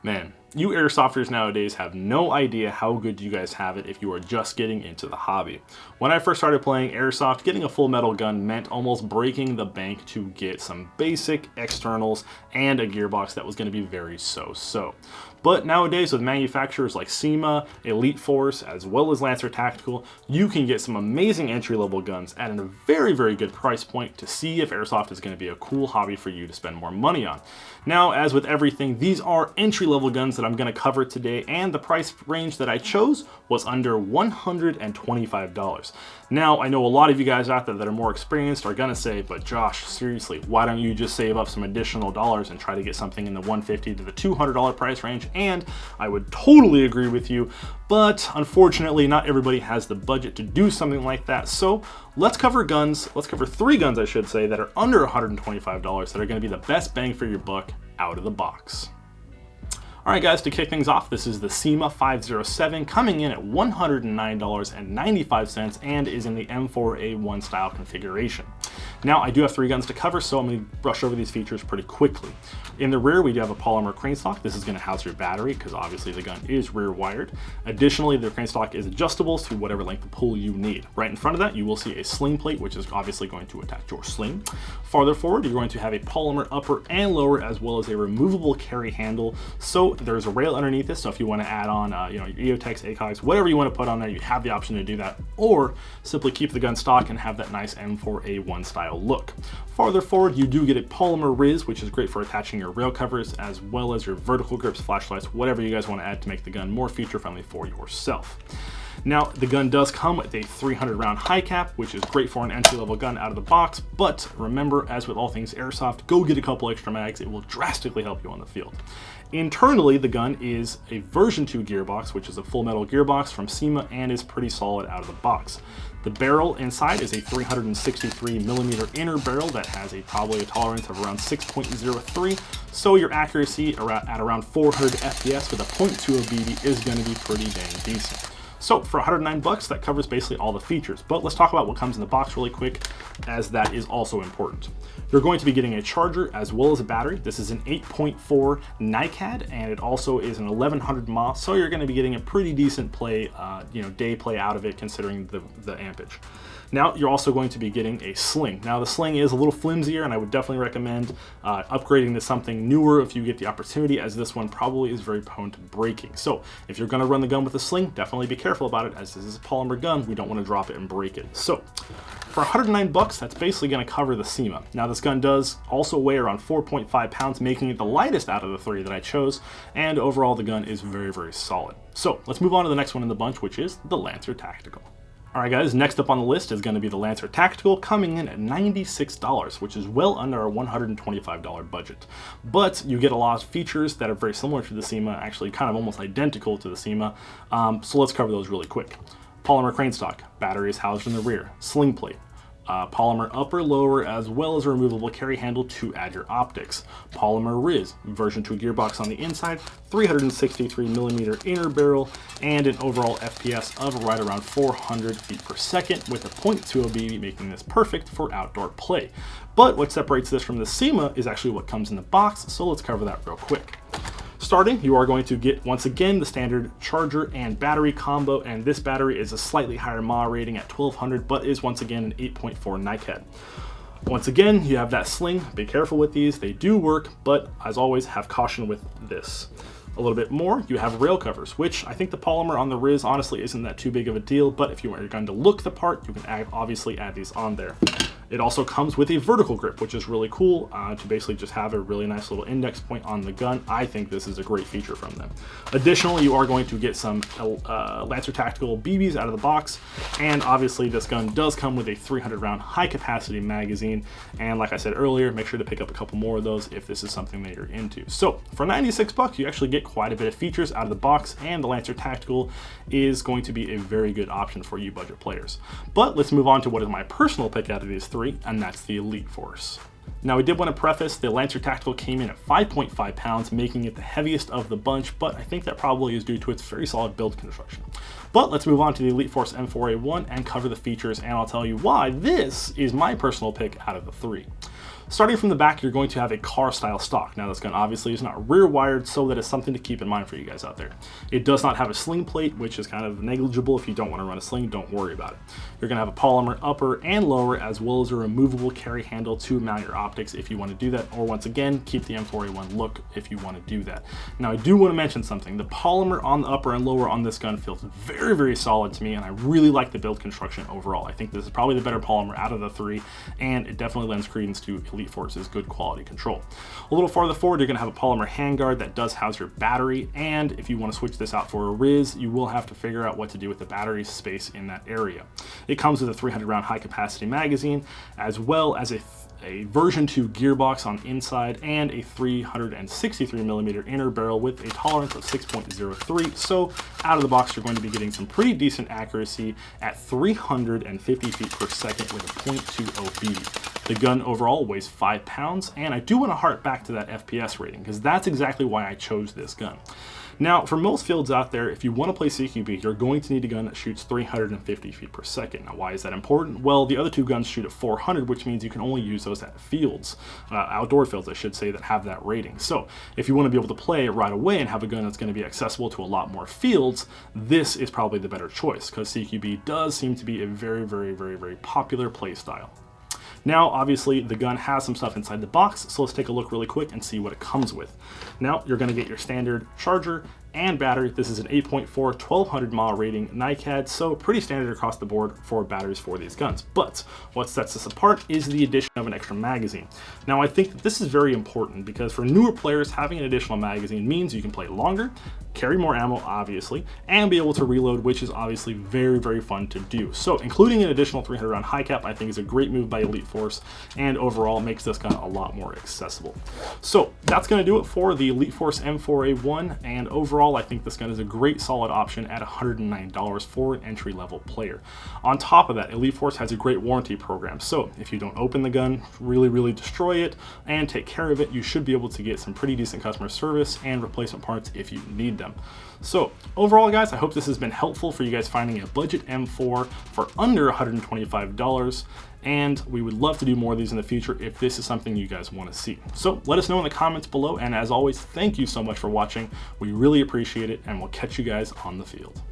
Man, you airsofters nowadays have no idea how good you guys have it if you are just getting into the hobby. When I first started playing airsoft, getting a full metal gun meant almost breaking the bank to get some basic externals and a gearbox that was going to be very so-so. But nowadays with manufacturers like SEMA, Elite Force, as well as Lancer Tactical, you can get some amazing entry-level guns at a very, very good price point to see if airsoft is going to be a cool hobby for you to spend more money on. Now, as with everything, these are entry-level guns that I'm going to cover today, and the price range that I chose was under $125. Now, I know a lot of you guys out there that are more experienced are going to say, but Josh, seriously, why don't you just save up some additional dollars and try to get something in the $150 to the $200 price range? And I would totally agree with you, but unfortunately, not everybody has the budget to do something like that. So let's cover guns. Let's cover 3 guns, I should say, that are under $125 that are going to be the best bang for your buck out of the box. Alright guys, to kick things off, this is the SEMA 507 coming in at $109.95 and is in the M4 A1 style configuration. Now, I do have 3 guns to cover, so I'm going to brush over these features pretty quickly. In the rear, we do have a polymer crane stock. This is going to house your battery because obviously the gun is rear wired. Additionally, the crane stock is adjustable to whatever length of pull you need. Right in front of that, you will see a sling plate, which is obviously going to attach your sling. Farther forward, you're going to have a polymer upper and lower, as well as a removable carry handle. So there's a rail underneath this, so if you want to add on your EOTechs, ACOGs, whatever you want to put on there, you have the option to do that, or simply keep the gun stock and have that nice M4A1 style look. Farther forward, you do get a polymer riz, which is great for attaching your rail covers, as well as your vertical grips, flashlights, whatever you guys want to add to make the gun more feature friendly for yourself. Now, the gun does come with a 300 round high cap, which is great for an entry-level gun out of the box, but remember, as with all things airsoft, go get a couple extra mags. It will drastically help you on the field. Internally, the gun is a version 2 gearbox, which is a full metal gearbox from SEMA and is pretty solid out of the box. The barrel inside is a 363mm inner barrel that has probably a tolerance of around 6.03, so your accuracy at around 400 FPS with a .20 BB is going to be pretty dang decent. So for $109, that covers basically all the features. But let's talk about what comes in the box really quick, as that is also important. You're going to be getting a charger as well as a battery. This is an 8.4 NiCad, and it also is an 1100 mAh, so you're going to be getting a pretty decent play, day play out of it considering the ampage. Now, you're also going to be getting a sling. Now, the sling is a little flimsier, and I would definitely recommend upgrading to something newer if you get the opportunity, as this one probably is very prone to breaking. So if you're going to run the gun with a sling, definitely be careful about it, as this is a polymer gun. We don't want to drop it and break it. So for $109, that's basically going to cover the SEMA. Now, this gun does also weigh around 4.5 pounds, making it the lightest out of the 3 that I chose, and overall the gun is very, very solid. So let's move on to the next one in the bunch, which is the Lancer Tactical. Alright guys, next up on the list is going to be the Lancer Tactical, coming in at $96, which is well under our $125 budget. But you get a lot of features that are very similar to the SEMA, actually kind of almost identical to the SEMA, so let's cover those really quick. Polymer crane stock, battery is housed in the rear, sling plate, polymer upper, lower, as well as a removable carry handle to add your optics. Polymer riz, version 2 gearbox on the inside, 363mm inner barrel, and an overall FPS of right around 400 feet per second with a .20 BB, making this perfect for outdoor play. But what separates this from the SEMA is actually what comes in the box, so let's cover that real quick. Starting, you are going to get, once again, the standard charger and battery combo, and this battery is a slightly higher mAh rating at 1200, but is once again an 8.4 NiCad. Once again, you have that sling. Be careful with these. They do work, but as always, have caution with this. A little bit more, you have rail covers, which I think the polymer on the Riz honestly isn't that too big of a deal, but if you want your gun to look the part, you can obviously add these on there. It also comes with a vertical grip, which is really cool to basically just have a really nice little index point on the gun. I think this is a great feature from them. Additionally, you are going to get some Lancer Tactical BBs out of the box, and obviously this gun does come with a 300 round high capacity magazine, and like I said earlier, make sure to pick up a couple more of those if this is something that you're into. So for $96, you actually get quite a bit of features out of the box, and the Lancer Tactical is going to be a very good option for you budget players. But let's move on to what is my personal pick out of these 3, and that's the Elite Force. Now, we did want to preface, the Lancer Tactical came in at 5.5 pounds, making it the heaviest of the bunch, but I think that probably is due to its very solid build construction. But let's move on to the Elite Force M4A1 and cover the features, and I'll tell you why this is my personal pick out of the 3. Starting from the back, you're going to have a car style stock. Now this gun obviously is not rear wired, so that is something to keep in mind for you guys out there. It does not have a sling plate, which is kind of negligible. If you don't want to run a sling, don't worry about it. You're going to have a polymer upper and lower, as well as a removable carry handle to mount your optics if you want to do that, or once again, keep the M4A1 look if you want to do that. Now I do want to mention something. The polymer on the upper and lower on this gun feels very, very solid to me, and I really like the build construction overall. I think this is probably the better polymer out of the three, and it definitely lends credence to Elite Force's good quality control. A little farther forward, you're going to have a polymer handguard that does house your battery, and if you want to switch this out for a Riz, you will have to figure out what to do with the battery space in that area. It comes with a 300 round high capacity magazine, as well as a version 2 gearbox on inside and a 363mm inner barrel with a tolerance of 6.03. So out of the box, you're going to be getting some pretty decent accuracy at 350 feet per second with a .20 BB. The gun overall weighs 5 pounds, and I do want to hark back to that FPS rating because that's exactly why I chose this gun. Now, for most fields out there, if you want to play CQB, you're going to need a gun that shoots 350 feet per second. Now, why is that important? Well, the other two guns shoot at 400, which means you can only use those at fields, outdoor fields, I should say, that have that rating. So if you want to be able to play right away and have a gun that's going to be accessible to a lot more fields, this is probably the better choice because CQB does seem to be a very, very, very, very popular play style. Now, obviously, the gun has some stuff inside the box, so let's take a look really quick and see what it comes with. Now, you're going to get your standard charger and battery. This is an 8.4 1200 mile rating NiCad, so pretty standard across the board for batteries for these guns. But what sets this apart is the addition of an extra magazine. Now, I think that this is very important because for newer players, having an additional magazine means you can play longer, carry more ammo, obviously, and be able to reload, which is obviously very, very fun to do. So including an additional 300 round high cap, I think is a great move by Elite Force, and overall makes this gun a lot more accessible. So that's going to do it for the Elite Force M4A1, and overall I think this gun is a great solid option at $109 for an entry-level player. On top of that, Elite Force has a great warranty program, so if you don't open the gun, really destroy it, and take care of it, you should be able to get some pretty decent customer service and replacement parts if you need them. So overall, guys, I hope this has been helpful for you guys finding a budget M4 for under $125, and we would love to do more of these in the future if this is something you guys want to see. So let us know in the comments below, and as always, thank you so much for watching. We really appreciate it, and we'll catch you guys on the field.